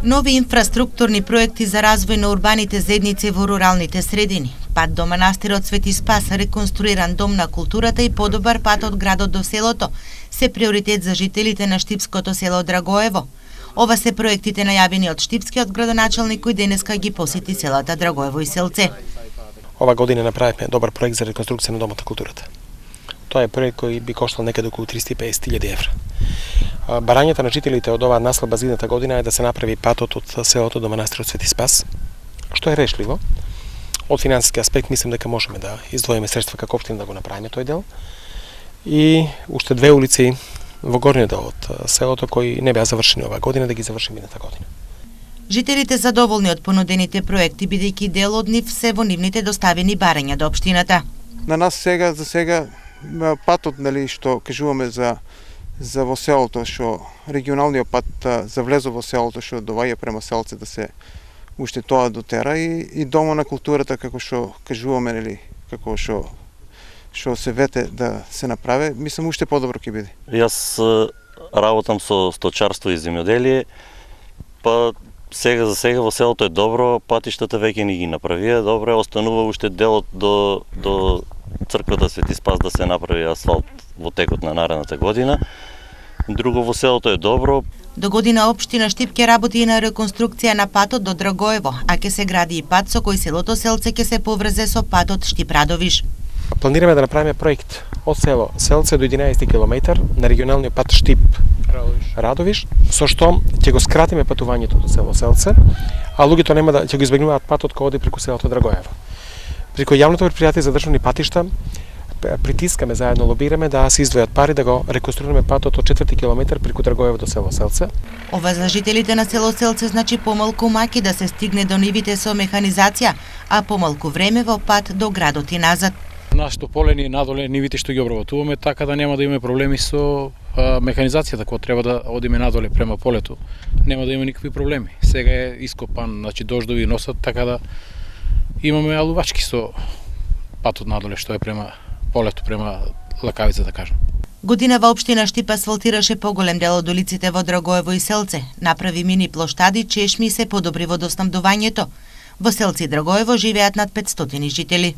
Нови инфраструктурни проекти за развој на урбаните заедници во руралните средини. Пат до манастирот Свети Спас, реконструиран дом на културата и подобар пат од градот до селото се приоритет за жителите на штипското село Драгоево. Ова се проектите најавени од штипскиот градоначалник кој денеска ги посети селата Драгоево и Селце. Ова година направивме добар проект за реконструкција на домот на културата. Тоа е проект кој би коштал некаде околу 350.000 евра. Барањата на жителите од оваа наслаба за идната година е да се направи патот од селото до манастирот Свети Спас, што е решливо. Од финансиски аспект мислам дека можеме да издвоиме средства како општина да го направиме тој дел. И уште две улици во горниот дел од селото кои не беа завршени оваа година да ги завршиме идната година. Жителите задоволни од понудените проекти бидејќи дел од нив се во нивните доставени барања до општината. На нас за сега патот, што кажуваме за во селото, што регионалниот пат за влезо во селото, што доваѓа према Селце, да се уште тоа дотера и дома на културата, како што кажуваме, како што се вете да се направи, мислам уште подобро ќе биде. Јас работам со сточарство и земјоделие, па за сега во селото е добро, патиштата веќе ни ги направија, добро, останува уште делот до црквата Свети Спас да се направи асфалт во текот на наредната година. Друго во селото е добро. До година општина Штип ќе работи и на реконструкција на патот до Драгоево, а ќе се гради и пат со кој селото Селце ќе се поврзе со патот Штип-Радовиш. Планираме да направиме проект од село Селце до 11 км на регионалниот пат Штип-Радовиш, со што ќе го скратиме патувањето до село Селце, а луѓето ќе го избегнуваат патот кој оди преку селото Драгоево. Преку јавното претпријатие за државни патишта притискаме, заедно лобираме да се издвојат пари да го реконструираме патот од 4 километар преку Драгоево до село Селце. Ова за жителите на село Селце значи помалку маки да се стигне до нивите со механизација, а помалку време во пат до градот и назад. Нашето поле ни надоле нивите што ги обработуваме, така да нема да имаме проблеми со механизацијата кога треба да одиме надоле према полето. Нема да има никакви проблеми. Сега е ископан, значи дождови носат, така да имаме алувачки со патот надоле што е према полето, према Лакавица, да кажам. Годинава општина Штип асфалтираше поголем дел од улиците во Драгоево и Селце, направи мини плоштади, чешми и се подобри водоснабдувањето. Во Селце и Драгоево живеат над 500 жители.